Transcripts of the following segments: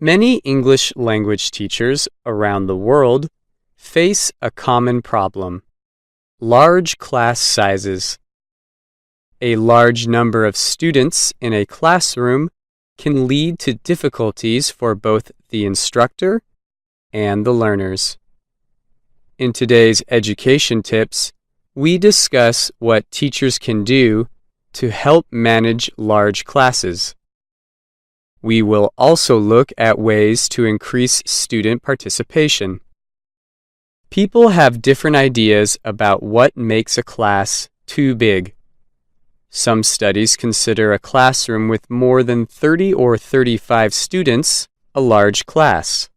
Many English language teachers around the world face a common problem: large class sizes. A large number of students in a classroom can lead to difficulties for both the instructor and the learners. In today's education tips, we discuss what teachers can do to help manage large classes. We will also look at ways to increase student participation. People have different ideas about what makes a class too big. Some studies consider a classroom with more than 30 or 35 students a large class.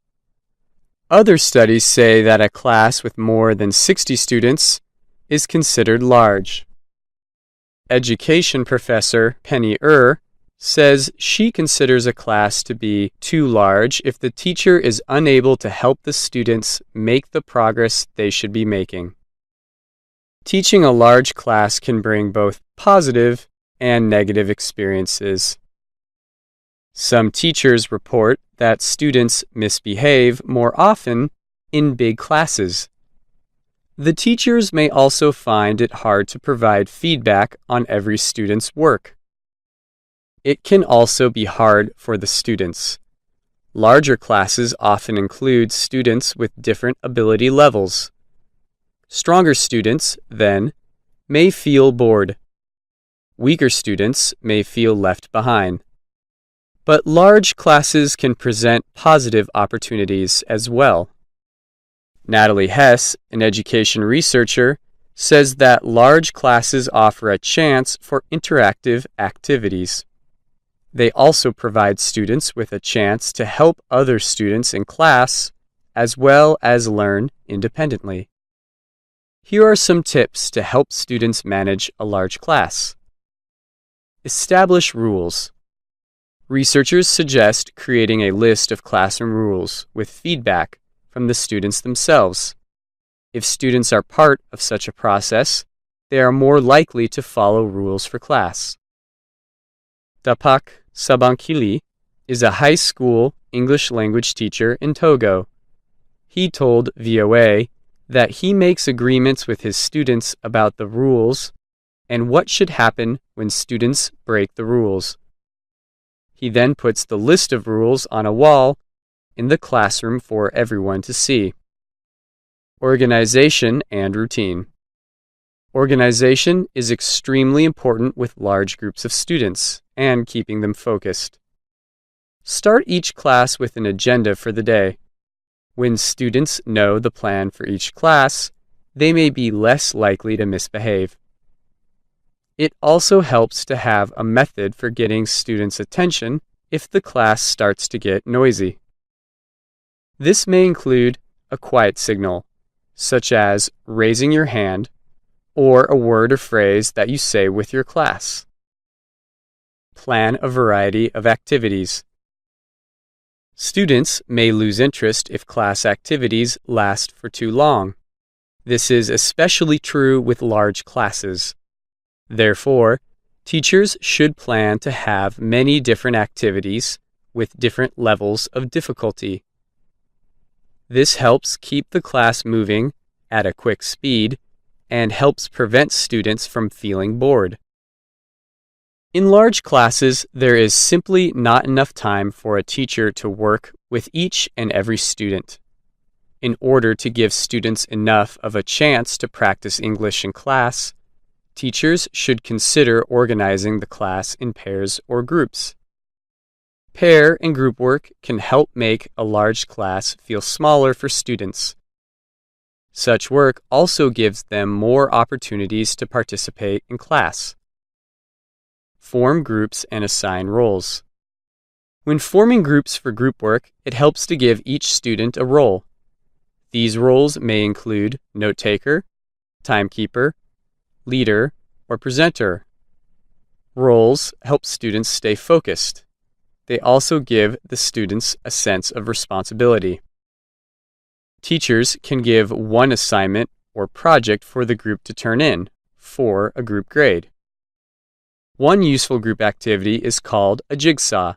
Other studies say that a class with more than 60 students is considered large. Education professor Penny says she considers a class to be too large if the teacher is unable to help the students make the progress they should be making. Teaching a large class can bring both positive and negative experiences. Some teachers report that students misbehave more often in big classes. The teachers may also find it hard to provide feedback on every student's work. It can also be hard for the students. Larger classes often include students with different ability levels. Stronger students, then, may feel bored. Weaker students may feel left behind. But large classes can present positive opportunities as well. Natalie Hess, an education researcher, says that large classes offer a chance for interactive activities. They also provide students with a chance to help other students in class as well as learn independently. Here are some tips to help students manage a large class. Establish rules. Researchers suggest creating a list of classroom rules with feedback from the students themselves. If students are part of such a process, they are more likely to follow rules for class. Dapak Sabankili is a high school English language teacher in Togo. He told VOA that he makes agreements with his students about the rules and what should happen when students break the rules. He then puts the list of rules on a wall in the classroom for everyone to see. Organization and routine. Organization is extremely important with large groups of students and keeping them focused. Start each class with an agenda for the day. When students know the plan for each class, they may be less likely to misbehave. It also helps to have a method for getting students' attention if the class starts to get noisy. This may include a quiet signal, such as raising your hand, or a word or phrase that you say with your class. Plan a variety of activities. Students may lose interest if class activities last for too long. This is especially true with large classes. Therefore, teachers should plan to have many different activities with different levels of difficulty. This helps keep the class moving at a quick speed and helps prevent students from feeling bored. In large classes, there is simply not enough time for a teacher to work with each and every student. In order to give students enough of a chance to practice English in class, teachers should consider organizing the class in pairs or groups. Pair and group work can help make a large class feel smaller for students. Such work also gives them more opportunities to participate in class. Form groups and assign roles. When forming groups for group work, it helps to give each student a role. These roles may include note-taker, timekeeper, leader, or presenter. Roles help students stay focused. They also give the students a sense of responsibility. Teachers can give one assignment or project for the group to turn in for a group grade. One useful group activity is called a jigsaw.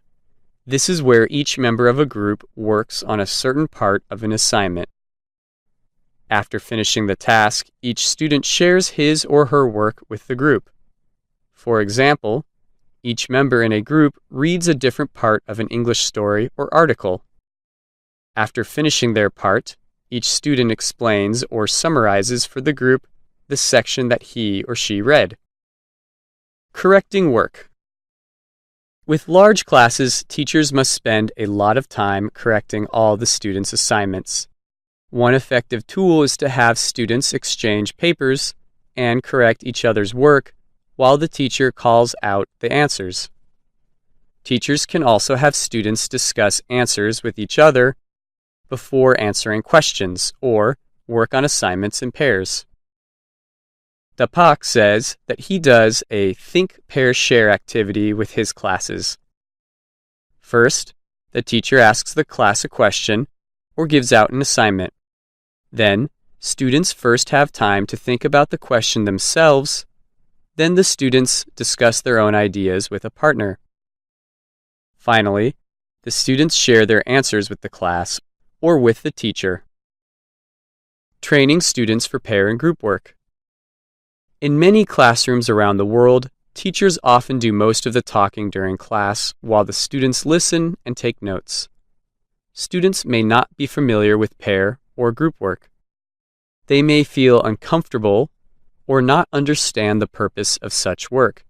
This is where each member of a group works on a certain part of an assignment. After finishing the task, each student shares his or her work with the group. For example, each member in a group reads a different part of an English story or article. After finishing their part, each student explains or summarizes for the group the section that he or she read. Correcting work. With large classes, teachers must spend a lot of time correcting all the students' assignments. One effective tool is to have students exchange papers and correct each other's work while the teacher calls out the answers. Teachers can also have students discuss answers with each other before answering questions or work on assignments in pairs. Dapak says that he does a ThinkPair share activity with his classes. First, the teacher asks the class a question or gives out an assignment. Then, students first have time to think about the question themselves. Then the students discuss their own ideas with a partner. Finally, the students share their answers with the class or with the teacher. Training students for pair and group work. In many classrooms around the world, teachers often do most of the talking during class while the students listen and take notes. Students may not be familiar with pair or group work. They may feel uncomfortable or not understand the purpose of such work.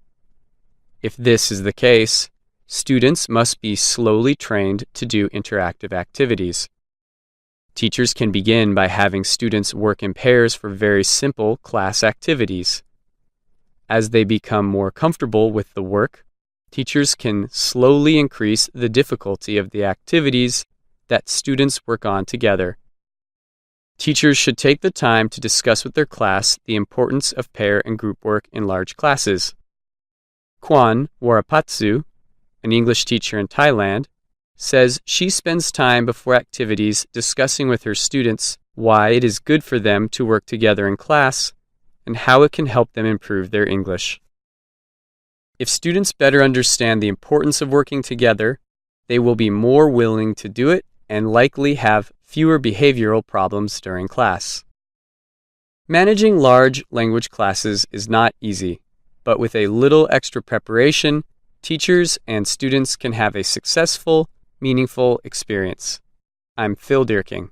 If this is the case, students must be slowly trained to do interactive activities. Teachers can begin by having students work in pairs for very simple class activities. As they become more comfortable with the work, teachers can slowly increase the difficulty of the activities that students work on together. Teachers should take the time to discuss with their class the importance of pair and group work in large classes. Kwan Warapatsu, an English teacher in Thailand, says she spends time before activities discussing with her students why it is good for them to work together in class and how it can help them improve their English. If students better understand the importance of working together, they will be more willing to do it and likely have fewer behavioral problems during class. Managing large language classes is not easy, but with a little extra preparation, teachers and students can have a successful, meaningful experience. I'm Phil Dierking.